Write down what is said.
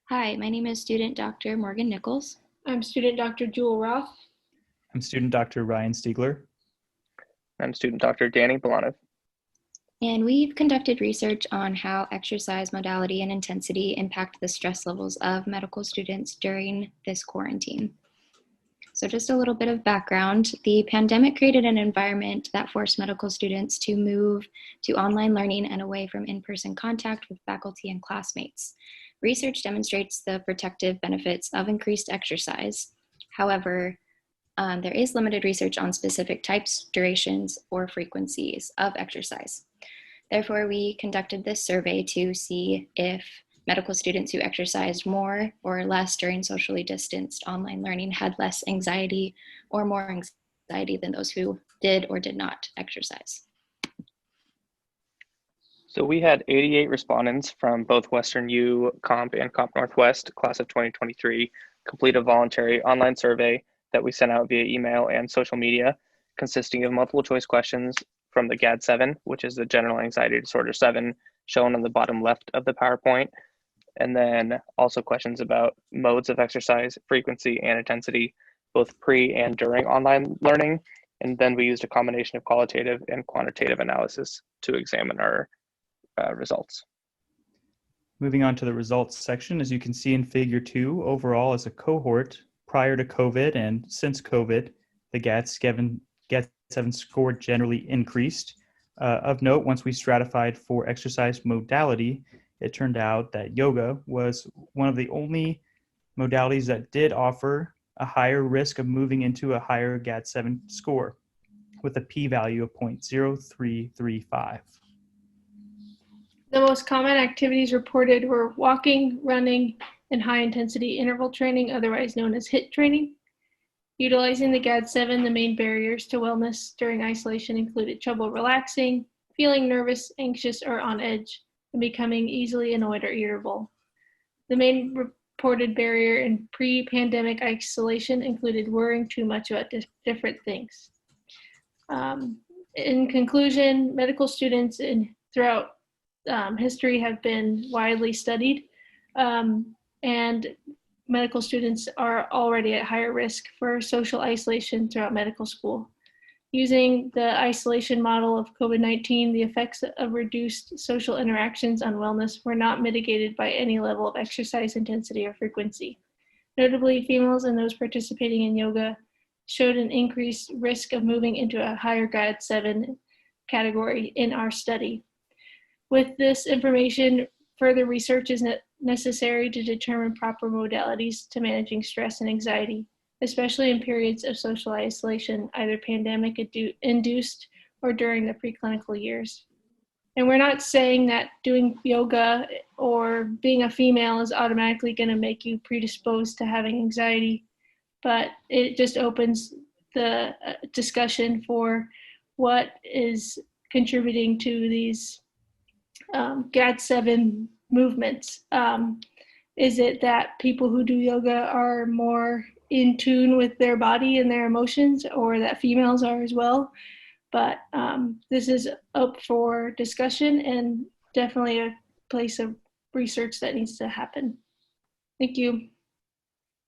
Hi, my name is student Dr. Morgan Nichols. I'm student Dr. Jewell Roth. I'm student Dr. Ryan Stiegler. I'm student Dr. Danny Bilaniv. And we've conducted research on how exercise modality and intensity impact the stress levels of medical students during this quarantine. So just a little bit of background. The pandemic created an environment that forced medical students to move to online learning and away from in-person contact with faculty and classmates. Research demonstrates the protective benefits of increased exercise. However, there is limited research on specific types, durations, or frequencies of exercise. Therefore, we conducted this survey to see if medical students who exercised more or less during socially distanced online learning had less anxiety or more anxiety than those who did or did not exercise. So we had 88 respondents from both Western U, Comp, and Comp Northwest, class of 2023, complete a voluntary online survey that we sent out via email and social media, consisting of multiple choice questions from the GAD-7, which is the General Anxiety Disorder 7, shown on the bottom left of the PowerPoint, and then also questions about modes of exercise, frequency, and intensity, both pre and during online learning. And then we used a combination of qualitative and quantitative analysis to examine our results. Moving on to the results section, as you can see in Figure 2, overall as a cohort, prior to COVID and since COVID, the GAD-7 score generally increased. Of note, once we stratified for exercise modality, it turned out that yoga was one of the only modalities that did offer a higher risk of moving into a higher GAD-7 score with a p-value of 0.0335. The most common activities reported were walking, running, and high-intensity interval training, otherwise known as HIIT training. Utilizing the GAD-7, the main barriers to wellness during isolation included trouble relaxing, feeling nervous, anxious, or on edge, and becoming easily annoyed or irritable. The main reported barrier in pre-pandemic isolation included worrying too much about different things. In conclusion, medical students throughout history have been widely studied, and medical students are already at higher risk for social isolation throughout medical school. Using the isolation model of COVID-19, the effects of reduced social interactions on wellness were not mitigated by any level of exercise intensity or frequency. Notably, females and those participating in yoga showed an increased risk of moving into a higher GAD-7 category in our study. With this information, further research is necessary to determine proper modalities to managing stress and anxiety, especially in periods of social isolation, either pandemic-induced or during the preclinical years. And we're not saying that doing yoga or being a female is automatically going to make you predisposed to having anxiety, but it just opens the discussion for what is contributing to these GAD-7 movements. Is it that people who do yoga are more in tune with their body and their emotions, or that females are as well? But this is up for discussion and definitely a place of research that needs to happen. Thank you.